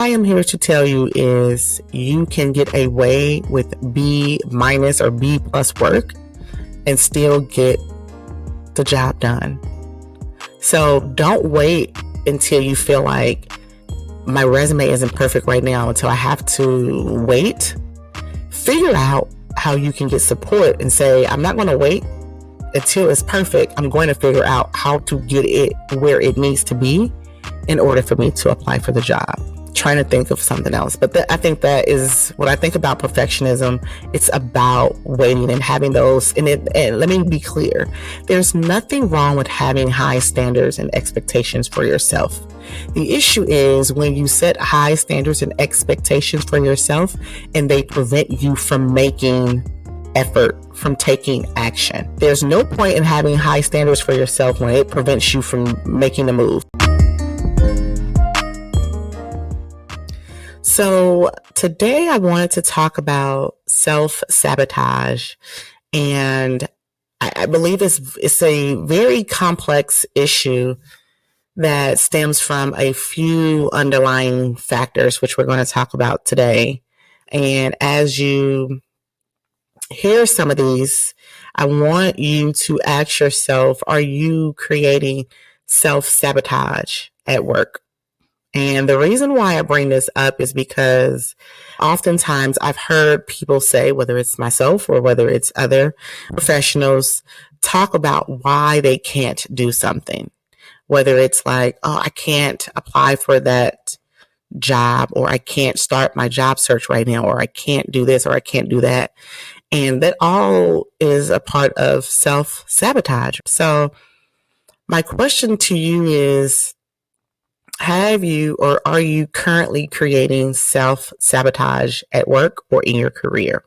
I am here to tell you is you can get away with B minus or B plus work and still get the job done. So don't wait until you feel like my resume isn't perfect right now until I have to wait. Figure out how you can get support and say, I'm not going to wait until it's perfect. I'm going to figure out how to get it where it needs to be in order for me to apply for the job. Trying to think of something else, but I think that is what I think about perfectionism. It's about waiting and having those. And let me be clear: there's nothing wrong with having high standards and expectations for yourself. The issue is when you set high standards and expectations for yourself, and they prevent you from making effort, from taking action. There's no point in having high standards for yourself when it prevents you from making a move. So today I wanted to talk about self-sabotage, and I believe it's a very complex issue that stems from a few underlying factors, which we're going to talk about today. And as you hear some of these, I want you to ask yourself, are you creating self-sabotage at work? And the reason why I bring this up is because oftentimes I've heard people say, whether it's myself or whether it's other professionals, talk about why they can't do something. Whether it's like, oh, I can't apply for that job, or I can't start my job search right now, or I can't do this, or I can't do that. And that all is a part of self-sabotage. So my question to you is, have you or are you currently creating self-sabotage at work or in your career?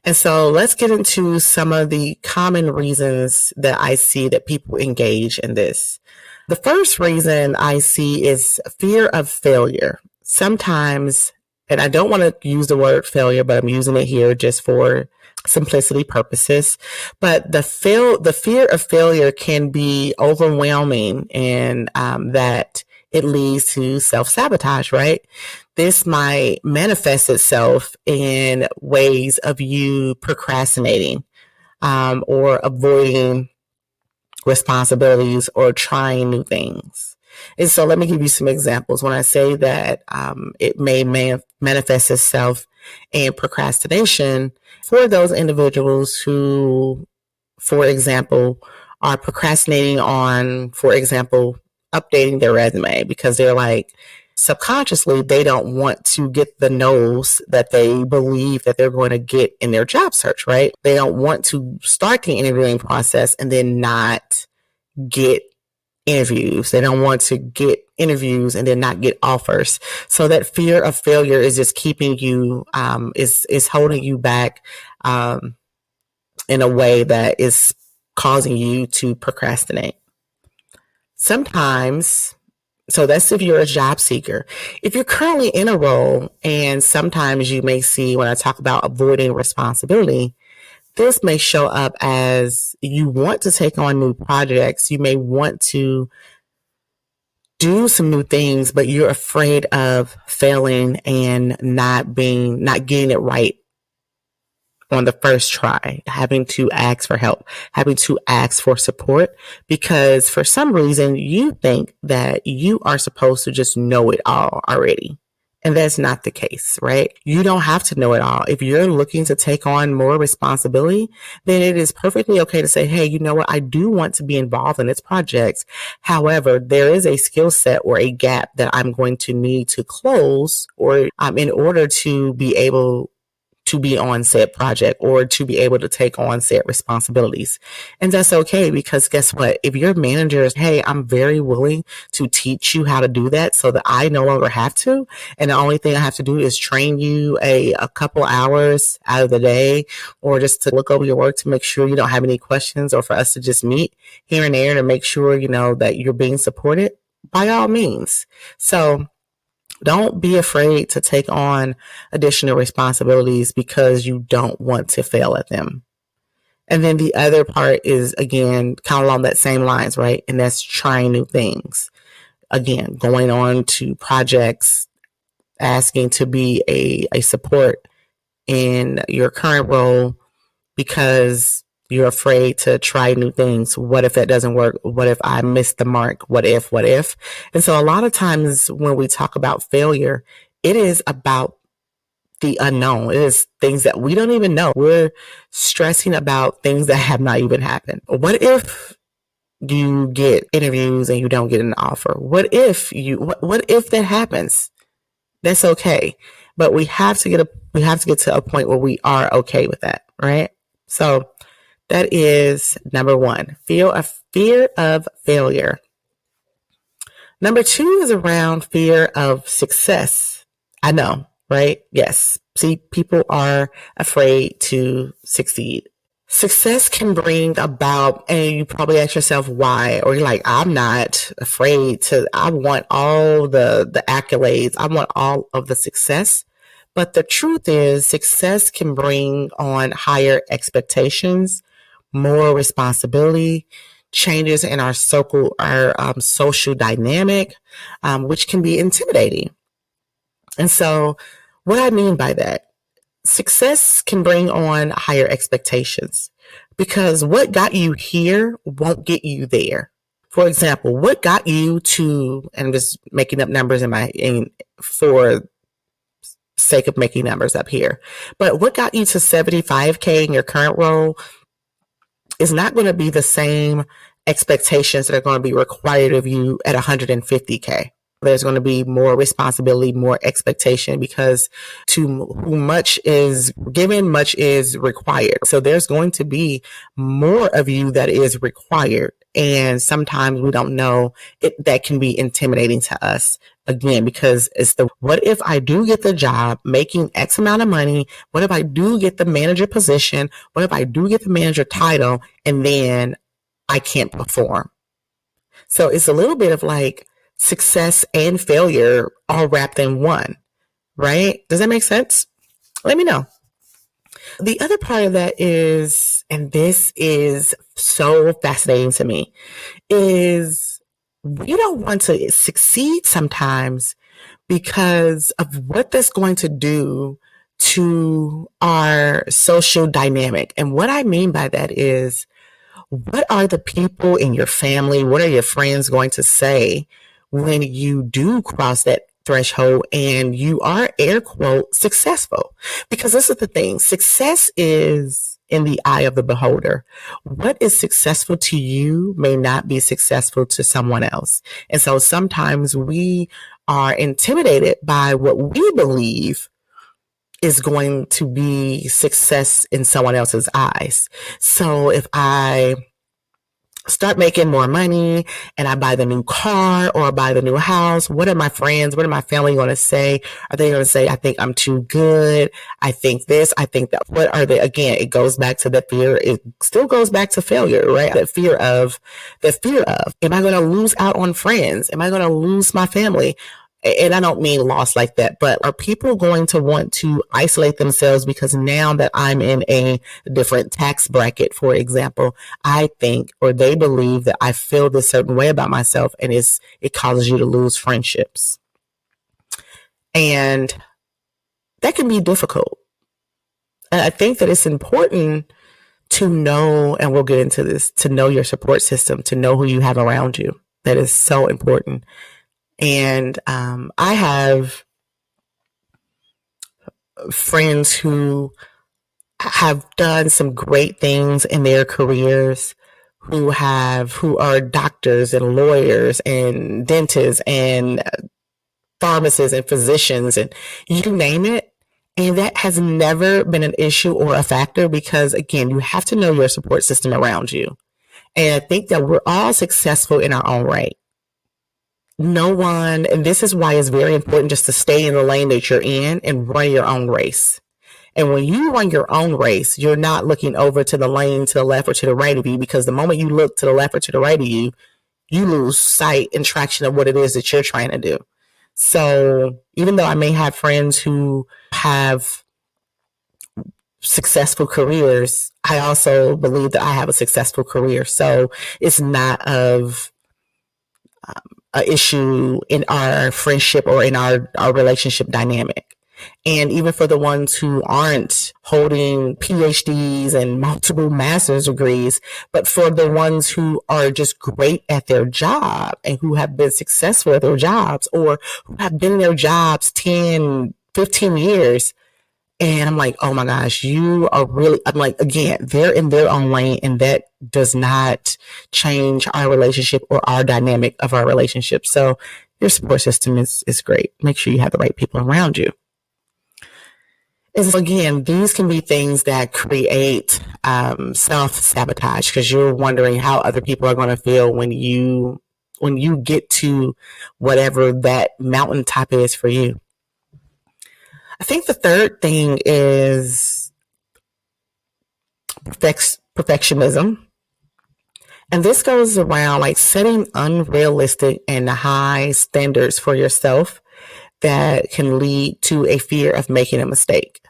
And so let's get into some of the common reasons that I see that people engage in this. The first reason I see is fear of failure. Sometimes, and I don't want to use the word failure, but I'm using it here just for simplicity purposes. But the fear of failure can be overwhelming, and that it leads to self-sabotage, right? This might manifest itself in ways of you procrastinating, or avoiding responsibilities or trying new things. And so let me give you some examples. When I say that it may manifest itself in procrastination, for those individuals who, for example, are procrastinating on, for example, updating their resume because they're like, subconsciously, they don't want to get the no's that they believe that they're going to get in their job search, right? They don't want to start the interviewing process and then not get interviews. They don't want to get interviews and then not get offers. So that fear of failure is just keeping you, is holding you back, in a way that is causing you to procrastinate. Sometimes, so that's if you're a job seeker. If you're currently in a role, and sometimes you may see when I talk about avoiding responsibility, this may show up as you want to take on new projects. You may want to do some new things, but you're afraid of failing and not getting it right on the first try, having to ask for help, having to ask for support, because for some reason you think that you are supposed to just know it all already. And that's not the case, right? You don't have to know it all. If you're looking to take on more responsibility, then it is perfectly okay to say, hey, you know what? I do want to be involved in this project. However, there is a skill set or a gap that I'm going to need to close, or in order to be able to be on said project or to be able to take on said responsibilities. And that's okay, because guess what? If your manager is, hey, I'm very willing to teach you how to do that so that I no longer have to. And the only thing I have to do is train you a couple hours out of the day, or just to look over your work to make sure you don't have any questions, or for us to just meet here and there to make sure, that you're being supported, by all means. So don't be afraid to take on additional responsibilities because you don't want to fail at them. And then the other part is, again, kind of along that same lines, right? And that's trying new things. again, going on to projects, asking to be a support in your current role because you're afraid to try new things. What if that doesn't work? What if I miss the mark? What if? And so a lot of times when we talk about failure, it is about the unknown. It is things that we don't even know. We're stressing about things that have not even happened. What if you get interviews and you don't get an offer? What if that happens? That's okay. But we have to get to a point where we are okay with that, right? So that is number one, fear of failure. Number two is around fear of success. I know, right? Yes. See, people are afraid to succeed. Success can bring about, and you probably ask yourself why, or you're like, I'm not afraid to, I want all the accolades. I want all of the success. But the truth is success can bring on higher expectations, more responsibility, changes in our circle, our social dynamic, which can be intimidating. And so what I mean by that, success can bring on higher expectations because what got you here won't get you there. For example, what got you to, and I'm just making up numbers for sake of making numbers up here, but what got you to 75K in your current role is not going to be the same expectations that are going to be required of you at 150K. There's going to be more responsibility, more expectation, because to whom much is given, much is required. So there's going to be more of you that is required. And sometimes we don't know it, that can be intimidating to us. Again, because it's what if I do get the job making X amount of money? What if I do get the manager position? What if I do get the manager title and then I can't perform? So it's a little bit of like success and failure all wrapped in one, right? Does that make sense? Let me know. The other part of that is, and this is so fascinating to me, is we don't want to succeed sometimes because of what that's going to do to our social dynamic. And what I mean by that is, what are the people in your family, what are your friends going to say when you do cross that threshold and you are, air quote, successful? Because this is the thing, success is in the eye of the beholder. What is successful to you may not be successful to someone else. And so sometimes we are intimidated by what we believe is going to be success in someone else's eyes. So if I start making more money and I buy the new car or I buy the new house, what are my friends, what are my family going to say? Are they going to say, I think I'm too good? I think this, I think that. What are they? Again, it goes back to that fear. It still goes back to failure, right? That fear of, am I going to lose out on friends? Am I going to lose my family? And I don't mean loss like that, but are people going to want to isolate themselves because now that I'm in a different tax bracket, for example, I think, or they believe that I feel this certain way about myself, and it causes you to lose friendships. And that can be difficult. And I think that it's important to know, and we'll get into this, to know your support system, to know who you have around you. That is so important. And I have friends who have done some great things in their careers, who are doctors and lawyers and dentists and pharmacists and physicians and you name it. And that has never been an issue or a factor because, again, you have to know your support system around you. And I think that we're all successful in our own right. No one, and this is why it's very important just to stay in the lane that you're in and run your own race. And when you run your own race, you're not looking over to the lane to the left or to the right of you, because the moment you look to the left or to the right of you, you lose sight and traction of what it is that you're trying to do. So even though I may have friends who have successful careers, I also believe that I have a successful career. So it's not of issue in our friendship or in our relationship dynamic. And even for the ones who aren't holding PhDs and multiple master's degrees, but for the ones who are just great at their job and who have been successful at their jobs or who have been in their jobs 10, 15 years. And I'm like, oh my gosh, you are really, I'm like, again, they're in their own lane, and that does not change our relationship or our dynamic of our relationship. So your support system is great. Make sure you have the right people around you. Again, these can be things that create self-sabotage, because you're wondering how other people are going to feel when you get to whatever that mountaintop is for you. I think the third thing is perfectionism. And this goes around like setting unrealistic and high standards for yourself that can lead to a fear of making a mistake.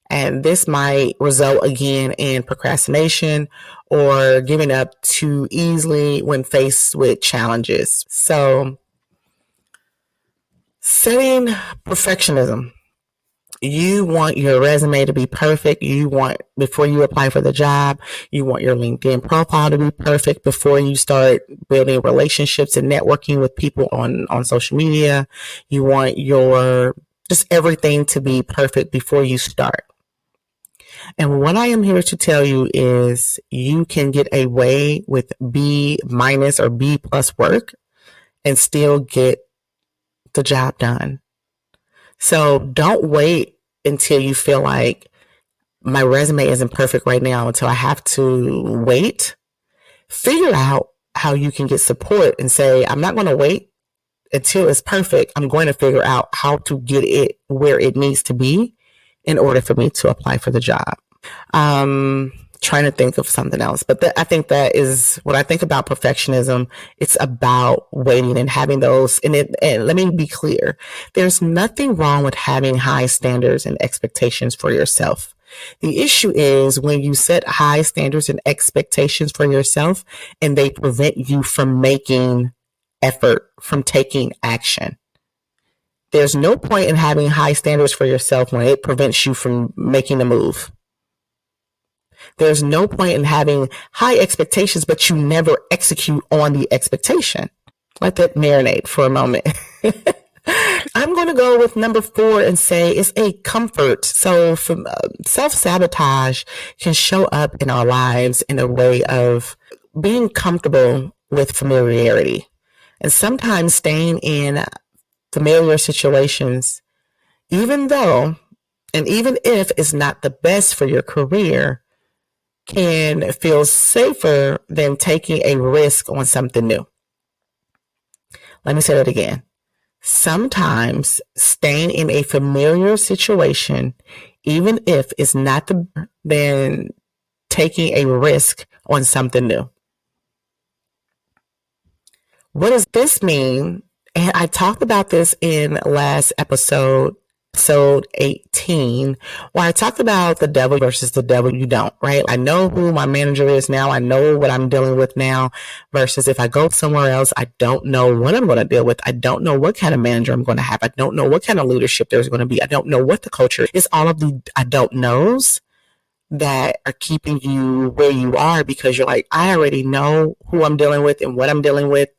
And this might result again in procrastination or giving up too easily when faced with challenges. So, setting perfectionism. You want your resume to be perfect. You want, before you apply for the job, you want your LinkedIn profile to be perfect before you start building relationships and networking with people on social media. You want your, just everything to be perfect before you start. And what I am here to tell you is you can get away with B minus or B plus work and still get the job done. So don't wait until you feel like my resume isn't perfect right now, until I have to wait. Figure out how you can get support and say, I'm not going to wait until it's perfect. I'm going to figure out how to get it where it needs to be in order for me to apply for the job. Trying to think of something else, but I think that is what I think about perfectionism. It's about waiting and having those. And let me be clear: there's nothing wrong with having high standards and expectations for yourself. The issue is when you set high standards and expectations for yourself, and they prevent you from making effort, from taking action. There's no point in having high standards for yourself when it prevents you from making a move. There's no point in having high expectations, but you never execute on the expectation. Let that marinate for a moment. I'm going to go with number 4 and say it's a comfort. So self-sabotage can show up in our lives in a way of being comfortable with familiarity. And sometimes staying in familiar situations, even though, and even if it's not the best for your career, can feel safer than taking a risk on something new. Let me say that again. Sometimes staying in a familiar situation, even if it's not the best, than taking a risk on something new. What does this mean? And I talked about this in last episode 18, where I talked about the devil versus the devil you don't, right? I know who my manager is now. I know what I'm dealing with now, versus if I go somewhere else, I don't know what I'm going to deal with. I don't know what kind of manager I'm going to have. I don't know what kind of leadership there's going to be. I don't know what the culture is. It's all of the I don't knows that are keeping you where you are, because you're like, I already know who I'm dealing with and what I'm dealing with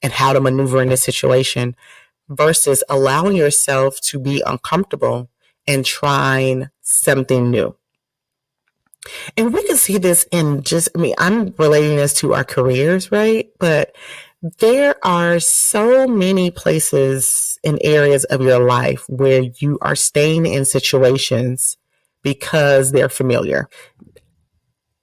and how to maneuver in this situation, versus allowing yourself to be uncomfortable and trying something new. And we can see this in I'm relating this to our careers, right? But there are so many places and areas of your life where you are staying in situations because they're familiar.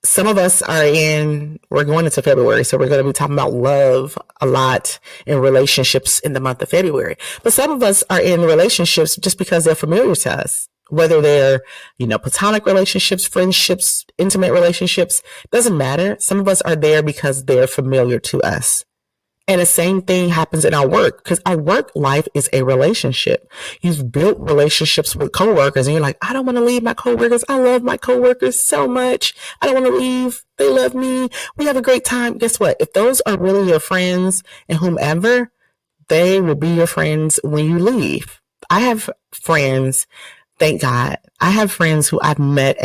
Some of us we're going into February, so we're going to be talking about love a lot in relationships in the month of February. But some of us are in relationships just because they're familiar to us, whether they're, platonic relationships, friendships, intimate relationships, doesn't matter. Some of us are there because they're familiar to us. And the same thing happens in our work, because our work life is a relationship. You've built relationships with coworkers and you're like, I don't want to leave my coworkers. I love my coworkers so much. I don't want to leave. They love me. We have a great time. Guess what? If those are really your friends and whomever, They will be your friends when you leave. I have friends, thank God. I have friends who I've met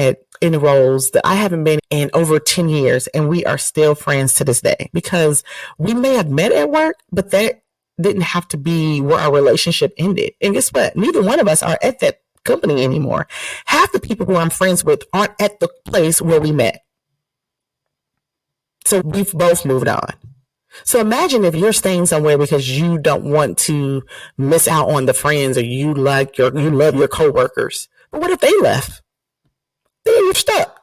in roles that I haven't been in over 10 years, and we are still friends to this day because we may have met at work, but that didn't have to be where our relationship ended. And guess what? Neither one of us are at that company anymore. Half the people who I'm friends with aren't at the place where we met. So we've both moved on. So imagine if you're staying somewhere because you don't want to miss out on the friends, or you love your coworkers. But what if they left? Then you're stuck.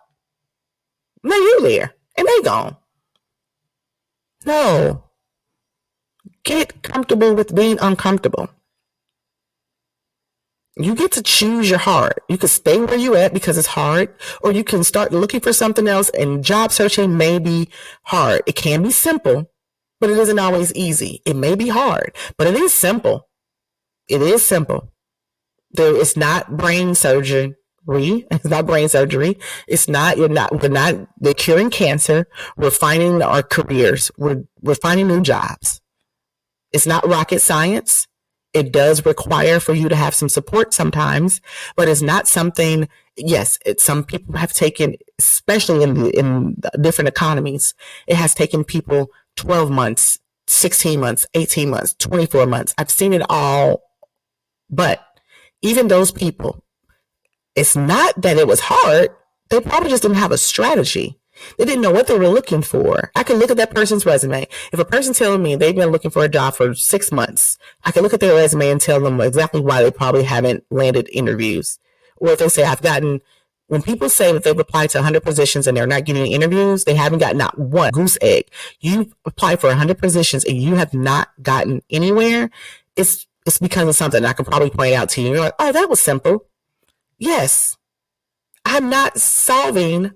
Now you're there and they gone. No. Get comfortable with being uncomfortable. You get to choose your heart. You can stay where you at because it's hard, or you can start looking for something else, and job searching may be hard. It can be simple, but it isn't always easy. It may be hard, but it is simple. It is simple. It's not brain surgery. It's not brain surgery. We're curing cancer. We're finding our careers. We're finding new jobs. It's not rocket science. It does require for you to have some support sometimes, but it's not something, yes, some people have taken, especially in different economies, it has taken people 12 months, 16 months, 18 months, 24 months. I've seen it all. But even those people, it's not that it was hard. They probably just didn't have a strategy. They didn't know what they were looking for. I can look at that person's resume. If a person telling me they've been looking for a job for 6 months, I can look at their resume and tell them exactly why they probably haven't landed interviews. Or if they say, when people say that they've applied to 100 positions and they're not getting interviews, they haven't gotten not one goose egg. You applied for 100 positions and you have not gotten anywhere. It's because of something I can probably point out to you. You're like, oh, that was simple. Yes. I'm not solving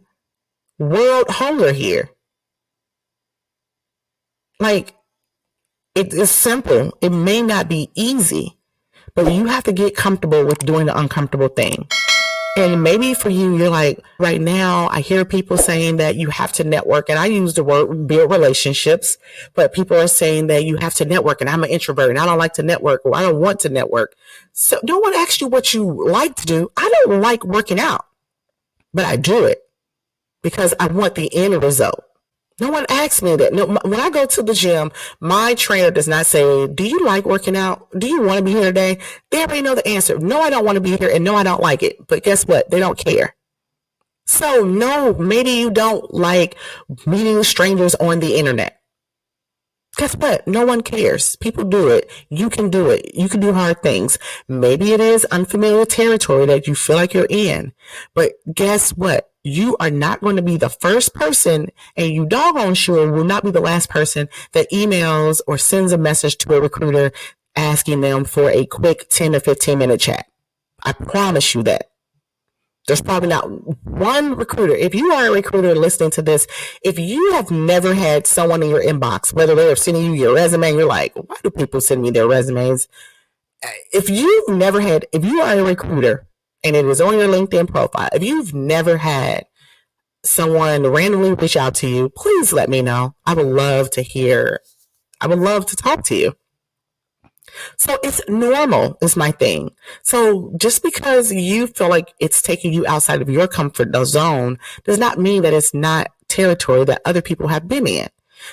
world hunger here. Like, it is simple. It may not be easy, but you have to get comfortable with doing the uncomfortable thing. And maybe for you, you're like, right now, I hear people saying that you have to network. And I use the word build relationships, but people are saying that you have to network. And I'm an introvert and I don't like to network, or I don't want to network. So no one asks you what you like to do. I don't like working out, but I do it because I want the end result. No one asks me that. No, when I go to the gym, my trainer does not say, do you like working out? Do you want to be here today? They already know the answer. No, I don't want to be here, and no, I don't like it. But guess what? They don't care. So no, maybe you don't like meeting strangers on the internet. Guess what? No one cares. People do it. You can do it. You can do hard things. Maybe it is unfamiliar territory that you feel like you're in. But guess what? You are not going to be the first person, and you doggone sure will not be the last person that emails or sends a message to a recruiter asking them for a quick 10 to 15 minute chat. I promise you that. There's probably not one recruiter. If you are a recruiter listening to this, if you have never had someone in your inbox, whether they're sending you your resume, and you're like, why do people send me their resumes? If you are a recruiter and it is on your LinkedIn profile, if you've never had someone randomly reach out to you, please let me know. I would love to talk to you. So it's normal is my thing. So just because you feel like it's taking you outside of your comfort zone does not mean that it's not territory that other people have been in.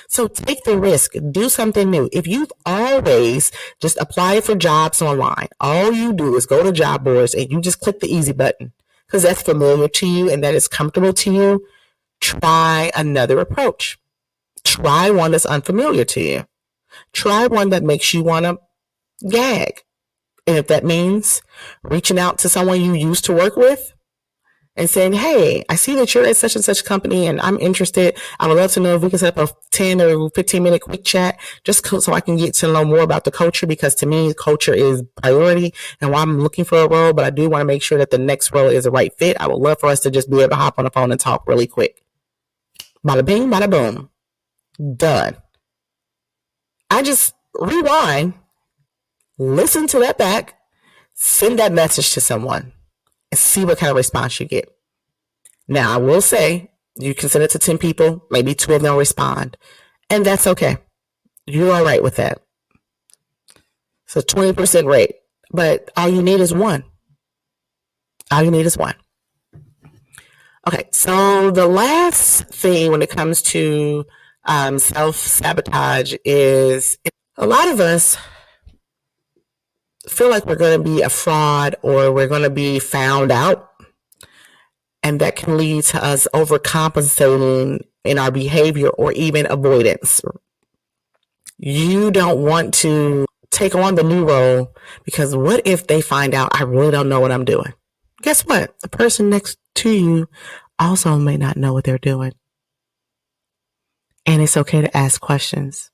So take the risk, do something new. If you've always just applied for jobs online, all you do is go to job boards and you just click the easy button because that's familiar to you and that is comfortable to you. Try another approach. Try one that's unfamiliar to you. Try one that makes you want to gag. And if that means reaching out to someone you used to work with and saying, hey, I see that you're at such and such company and I'm interested. I would love to know if we can set up a 10 or 15 minute quick chat just so I can get to know more about the culture, because to me, culture is priority. And while I'm looking for a role, but I do want to make sure that the next role is the right fit, I would love for us to just be able to hop on the phone and talk really quick. Bada bing, bada boom. Done. I just rewind, listen to that back, send that message to someone, and see what kind of response you get. Now, I will say, you can send it to 10 people, maybe 2 of them respond, and that's okay. You're all right with that. It's a 20% rate, but all you need is one. All you need is one. Okay, so the last thing when it comes to self-sabotage is a lot of us feel like we're going to be a fraud or we're going to be found out. And that can lead to us overcompensating in our behavior or even avoidance. You don't want to take on the new role because what if they find out I really don't know what I'm doing? Guess what? The person next to you also may not know what they're doing. And it's okay to ask questions.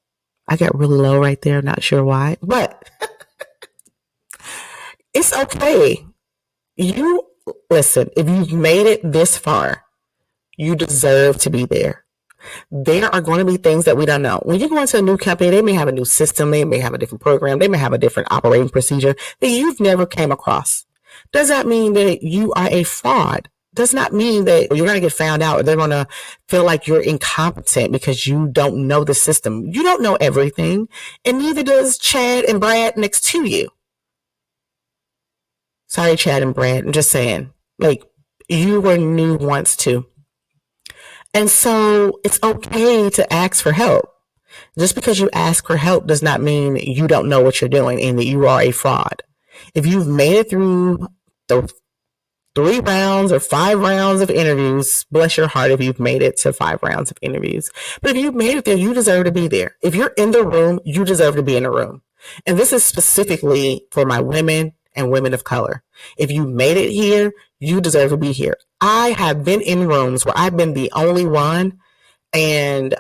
I got really low right there, not sure why, but it's okay. You listen, if you've made it this far, you deserve to be there. There are going to be things that we don't know. When you go into a new company, they may have a new system, they may have a different program, they may have a different operating procedure that you've never came across. Does that mean that you are a fraud? Does not mean that you're going to get found out or they're going to feel like you're incompetent because you don't know the system. You don't know everything, and neither does Chad and Brad next to you. Sorry, Chad and Brad. I'm just saying, like, you were new once too. And so it's okay to ask for help. Just because you ask for help does not mean you don't know what you're doing and that you are a fraud. If you've made it through the 3 rounds or 5 rounds of interviews, bless your heart if you've made it to 5 rounds of interviews. But if you've made it there, you deserve to be there. If you're in the room, you deserve to be in the room. And this is specifically for my women and women of color. If you made it here, you deserve to be here. I have been in rooms where I've been the only one, and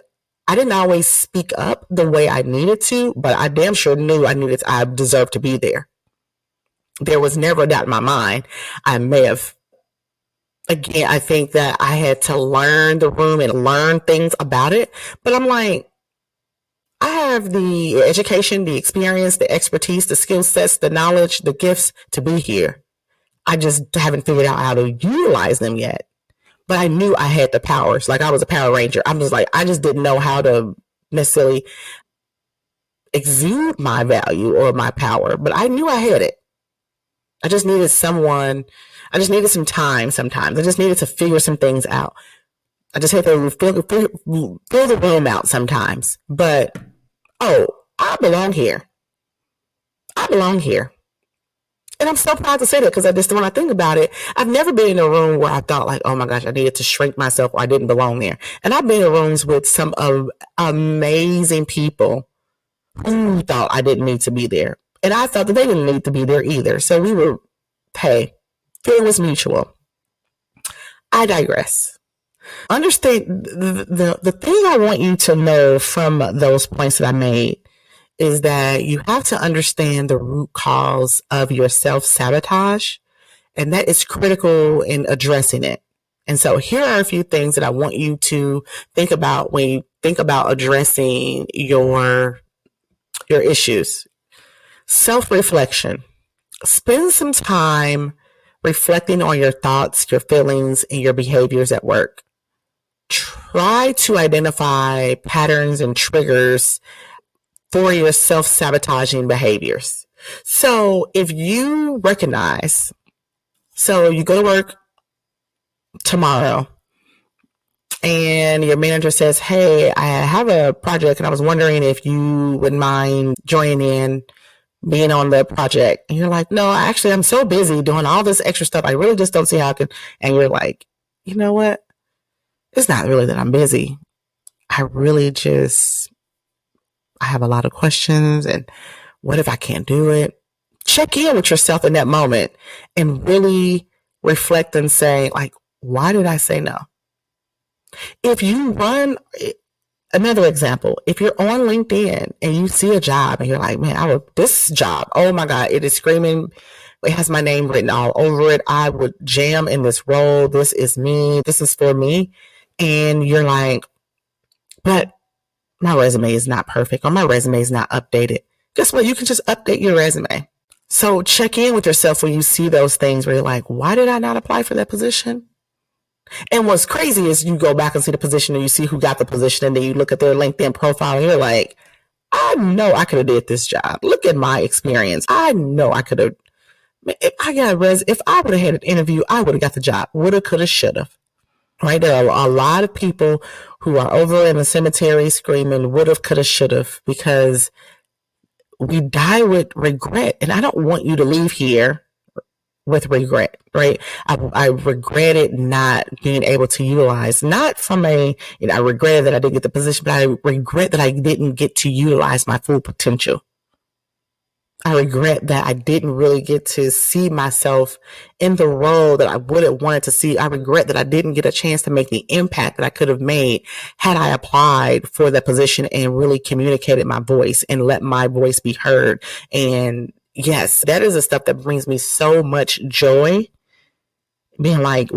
I didn't always speak up the way I needed to, but I damn sure knew I deserved to be there. There was never a doubt in my mind. I may have, again, I think that I had to learn the room and learn things about it, but I'm like, I have the education, the experience, the expertise, the skill sets, the knowledge, the gifts to be here. I just haven't figured out how to utilize them yet. But I knew I had the powers. Like I was a Power Ranger. I'm just like, I just didn't know how to necessarily exude my value or my power, but I knew I had it. I just needed someone. I just needed some time sometimes. I just needed to figure some things out. I just had to fill the room out sometimes. But, I belong here. I belong here. And I'm so proud to say that because when I think about it, I've never been in a room where I thought like, oh my gosh, I needed to shrink myself or I didn't belong there. And I've been in rooms with some amazing people who thought I didn't need to be there. And I thought that they didn't need to be there either. So we were, hey, it was mutual. I digress. Understand the thing I want you to know from those points that I made is that you have to understand the root cause of your self-sabotage, and that is critical in addressing it. And so here are a few things that I want you to think about when you think about addressing your issues. Self-reflection. Spend some time reflecting on your thoughts, your feelings, and your behaviors at work. Try to identify patterns and triggers for your self-sabotaging behaviors. So if you recognize, so you go to work tomorrow and your manager says, hey, I have a project and I was wondering if you wouldn't mind joining in, being on the project. And you're like, no, actually, I'm so busy doing all this extra stuff. I really just don't see how I could. And you're like, you know what? It's not really that I'm busy. I have a lot of questions, and what if I can't do it? Check in with yourself in that moment and really reflect and say, like, why did I say no? If you run, another example, if you're on LinkedIn and you see a job and you're like, man, this job, oh my God, it is screaming. It has my name written all over it. I would jam in this role. This is me. This is for me. And you're like, but my resume is not perfect or my resume is not updated. Guess what? You can just update your resume. So check in with yourself when you see those things where you're like, why did I not apply for that position? And what's crazy is you go back and see the position and you see who got the position and then you look at their LinkedIn profile and you're like, I know I could have did this job. Look at my experience. I know I could have. If I would have had an interview, I would have got the job. Woulda, coulda, shoulda. Right? There are a lot of people who are over in the cemetery screaming woulda, coulda, shoulda, because we die with regret. And I don't want you to leave here with regret, right? I regretted not being able to utilize, not from I regret that I didn't get the position, but I regret that I didn't get to utilize my full potential. I regret that I didn't really get to see myself in the role that I would have wanted to see. I regret that I didn't get a chance to make the impact that I could have made had I applied for that position and really communicated my voice and let my voice be heard. And yes, that is the stuff that brings me so much joy. Being like,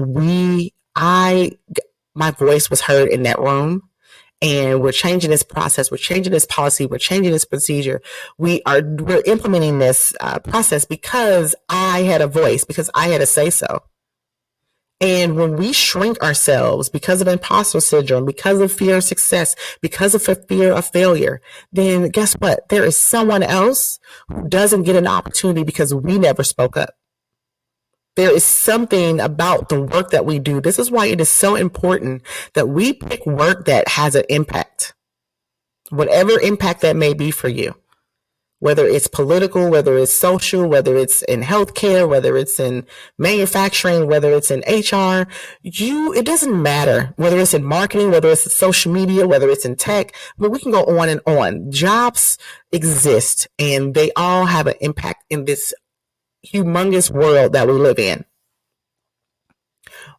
my voice was heard in that room. And we're changing this process. We're changing this policy. We're changing this procedure. We're implementing this process because I had a voice, because I had a say so. And when we shrink ourselves because of imposter syndrome, because of fear of success, because of fear of failure, then guess what? There is someone else who doesn't get an opportunity because we never spoke up. There is something about the work that we do. This is why it is so important that we pick work that has an impact, whatever impact that may be for you, whether it's political, whether it's social, whether it's in healthcare, whether it's in manufacturing, whether it's in HR. It doesn't matter whether it's in marketing, whether it's in social media, whether it's in tech, but we can go on and on. Jobs exist and they all have an impact in this humongous world that we live in.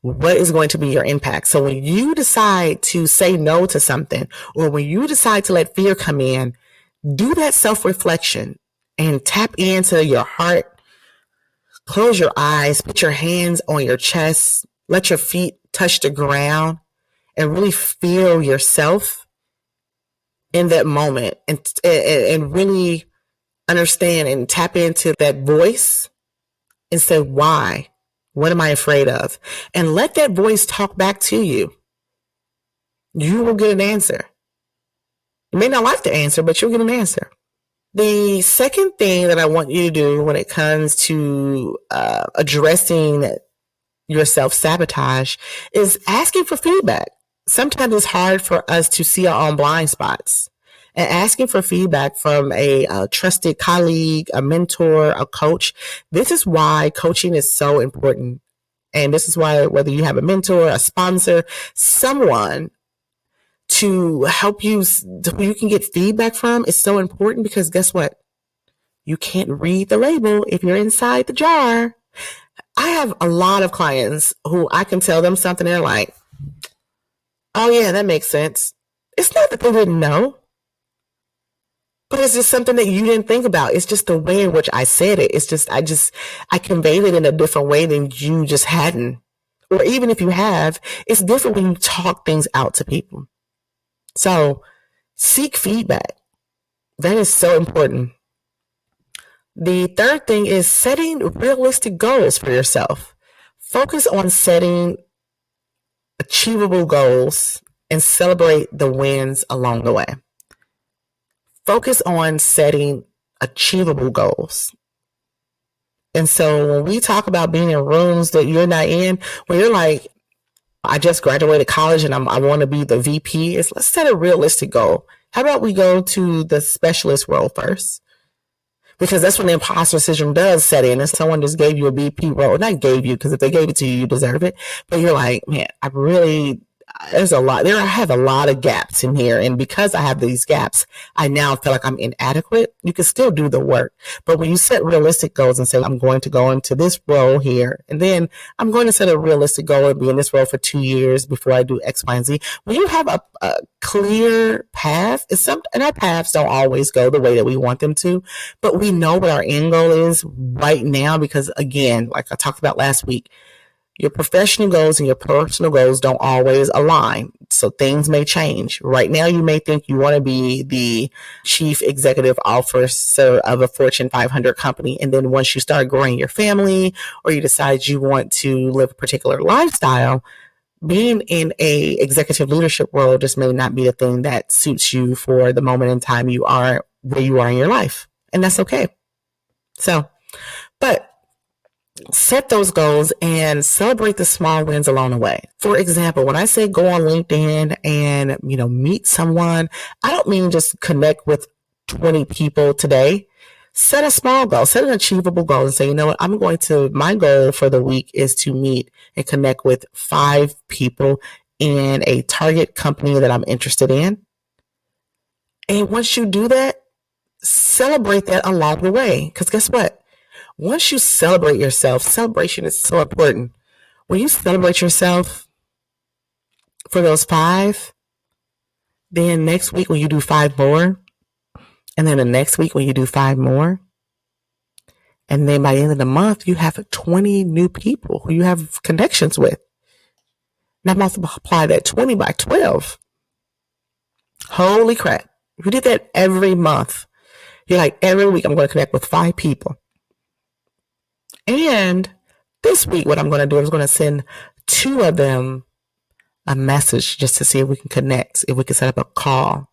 What is going to be your impact? So when you decide to say no to something, or when you decide to let fear come in, do that self-reflection and tap into your heart. Close your eyes, put your hands on your chest, let your feet touch the ground, and really feel yourself in that moment, and really understand and tap into that voice and say, why? What am I afraid of? And let that voice talk back to you. You will get an answer. You may not like the answer, but you'll get an answer. The second thing that I want you to do when it comes to addressing your self-sabotage is asking for feedback. Sometimes it's hard for us to see our own blind spots. And asking for feedback from a trusted colleague, a mentor, a coach. This is why coaching is so important. And this is why, whether you have a mentor, a sponsor, someone to help you, who you can get feedback from, is so important, because guess what? You can't read the label if you're inside the jar. I have a lot of clients who I can tell them something, they're like, oh yeah, that makes sense. It's not that they didn't know, but it's just something that you didn't think about. It's just the way in which I said it. It's just, I conveyed it in a different way than you just hadn't. Or even if you have, it's different when you talk things out to people. So seek feedback. That is so important. The third thing is setting realistic goals for yourself. Focus on setting achievable goals and celebrate the wins along the way. Focus on setting achievable goals. And so when we talk about being in rooms that you're not in, when you're like, I just graduated college and I want to be the VP, let's set a realistic goal. How about we go to the specialist role first? Because that's when the imposter syndrome does set in, and someone just gave you a VP role. Not gave you, because if they gave it to you, you deserve it. But you're like, man, there's a lot. I have a lot of gaps in here. And because I have these gaps, I now feel like I'm inadequate. You can still do the work. But when you set realistic goals and say, I'm going to go into this role here, and then I'm going to set a realistic goal and be in this role for 2 years before I do X, Y, and Z. When you have a clear path, and our paths don't always go the way that we want them to, but we know what our end goal is right now, because again, like I talked about last week, your professional goals and your personal goals don't always align. So things may change. Right now, you may think you want to be the chief executive officer of a Fortune 500 company. And then once you start growing your family, or you decide you want to live a particular lifestyle, being in a executive leadership role just may not be the thing that suits you for the moment in time you are where you are in your life. And that's okay. So, but set those goals and celebrate the small wins along the way. For example, when I say go on LinkedIn and, meet someone, I don't mean just connect with 20 people today. Set a small goal, set an achievable goal and say, you know what, my goal for the week is to meet and connect with 5 people in a target company that I'm interested in. And once you do that, celebrate that along the way. Because guess what? Once you celebrate yourself, celebration is so important. When you celebrate yourself for those 5, then next week when you do 5 more, and then the next week when you do 5 more, and then by the end of the month, you have 20 new people who you have connections with. Now multiply that 20 by 12. Holy crap. If you did that every month, you're like, every week I'm going to connect with 5 people. And this week, what I'm going to do is going to send 2 of them a message just to see if we can connect, if we can set up a call.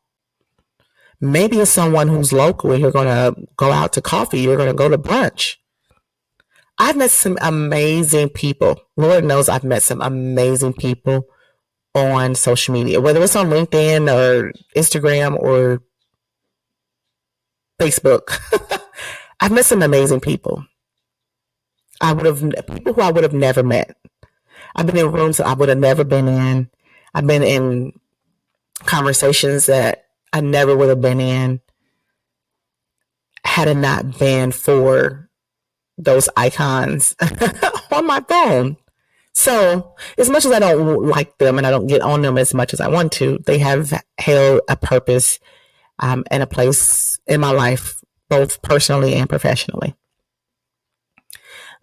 Maybe it's someone who's local and you're going to go out to coffee, you're going to go to brunch. I've met some amazing people. Lord knows I've met some amazing people on social media, whether it's on LinkedIn or Instagram or Facebook. I've met some amazing people. People who I would have never met. I've been in rooms that I would have never been in. I've been in conversations that I never would have been in had it not been for those icons on my phone. So as much as I don't like them and I don't get on them as much as I want to, they have held a purpose and a place in my life, both personally and professionally.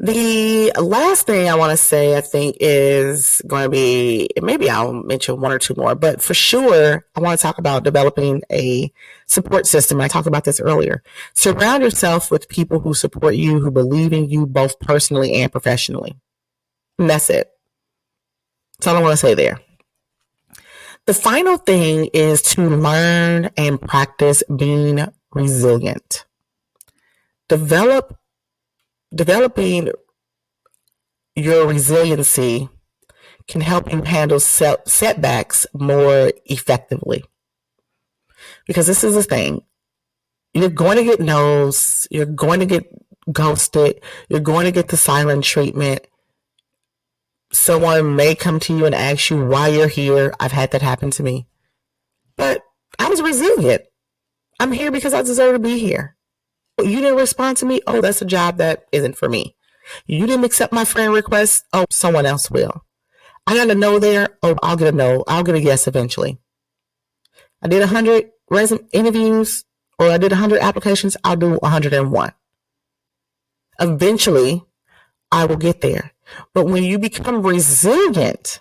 The last thing I want to say, I think, is going to be, maybe I'll mention 1 or 2 more, but for sure, I want to talk about developing a support system. I talked about this earlier. Surround yourself with people who support you, who believe in you, both personally and professionally. And that's it. That's all I want to say there. The final thing is to learn and practice being resilient. Developing your resiliency can help you handle setbacks more effectively. Because this is the thing. You're going to get no's. You're going to get ghosted. You're going to get the silent treatment. Someone may come to you and ask you why you're here. I've had that happen to me. But I was resilient. I'm here because I deserve to be here. You didn't respond to me. Oh, that's a job that isn't for me. You didn't accept my friend request. Oh, someone else will. I got a no there. Oh, I'll get a no. I'll get a yes eventually. I did 100 resume interviews or I did 100 applications. I'll do 101. Eventually, I will get there. But when you become resilient,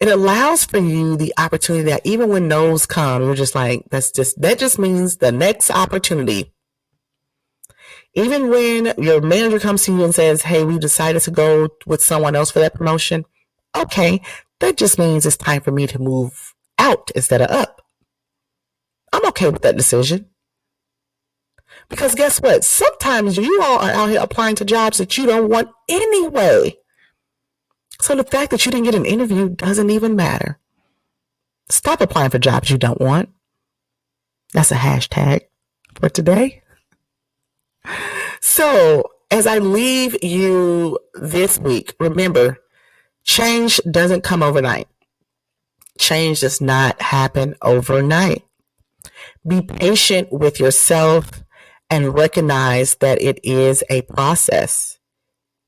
it allows for you the opportunity that even when no's come, you're just like, that just means the next opportunity. Even when your manager comes to you and says, hey, we decided to go with someone else for that promotion. Okay, that just means it's time for me to move out instead of up. I'm okay with that decision. Because guess what? Sometimes you all are out here applying to jobs that you don't want anyway. So the fact that you didn't get an interview doesn't even matter. Stop applying for jobs you don't want. That's a hashtag for today. So as I leave you this week, remember, change doesn't come overnight. Change does not happen overnight. Be patient with yourself and recognize that it is a process.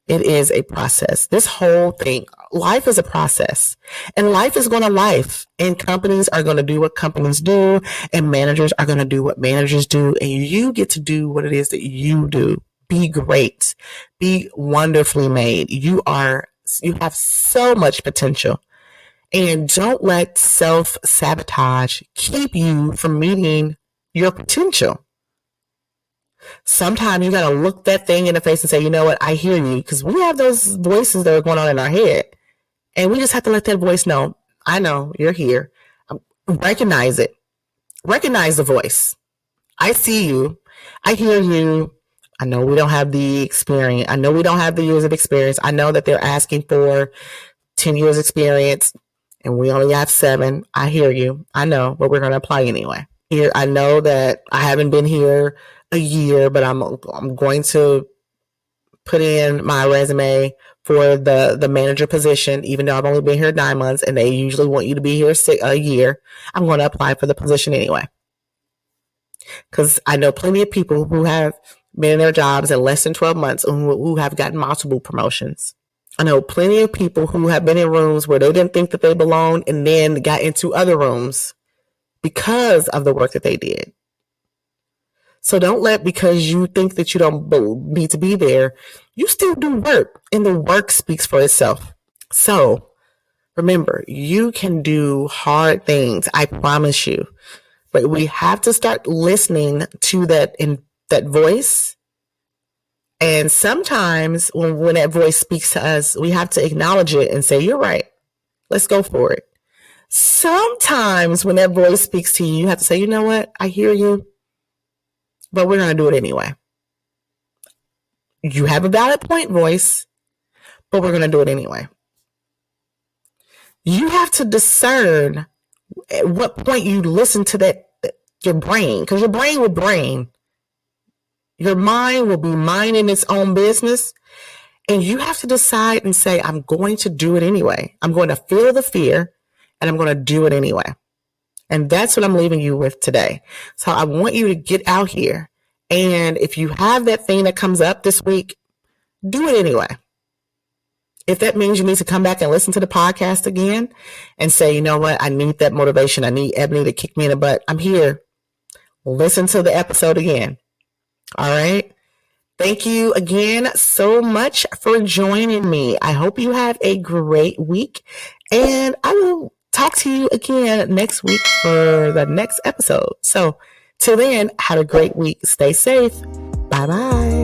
It is a process. This whole thing, life is a process, and life is going to life, and companies are going to do what companies do, and managers are going to do what managers do, and you get to do what it is that you do. Be great. Be wonderfully made. You have so much potential, and don't let self-sabotage keep you from meeting your potential. Sometimes you got to look that thing in the face and say, you know what, I hear you. Because we have those voices that are going on in our head. And we just have to let that voice know, I know you're here. Recognize it. Recognize the voice. I see you. I hear you. I know we don't have the experience. I know we don't have the years of experience. I know that they're asking for 10 years experience and we only have 7. I hear you. I know, but we're going to apply anyway. Here, I know that I haven't been here a year, but I'm going to put in my resume for the manager position, even though I've only been here 9 months and they usually want you to be here a year. I'm going to apply for the position anyway. Because I know plenty of people who have been in their jobs in less than 12 months who have gotten multiple promotions. I know plenty of people who have been in rooms where they didn't think that they belonged and then got into other rooms because of the work that they did. So don't let, because you think that you don't need to be there, you still do work, and the work speaks for itself. So remember, you can do hard things. I promise you. But we have to start listening to that voice. And sometimes when that voice speaks to us, we have to acknowledge it and say, you're right. Let's go for it. Sometimes when that voice speaks to you, you have to say, you know what? I hear you, but we're going to do it anyway. You have a valid point, voice, but we're going to do it anyway. You have to discern at what point you listen to your brain, because your brain will brain. Your mind will be minding its own business, and you have to decide and say, I'm going to do it anyway. I'm going to feel the fear, and I'm going to do it anyway. And that's what I'm leaving you with today. So I want you to get out here, and if you have that thing that comes up this week, do it anyway. If that means you need to come back and listen to the podcast again and say, you know what, I need that motivation. I need Ebony to kick me in the butt. I'm here. Listen to the episode again. All right. Thank you again so much for joining me. I hope you have a great week, and I will talk to you again next week for the next episode. So till then, have a great week. Stay safe. Bye-bye.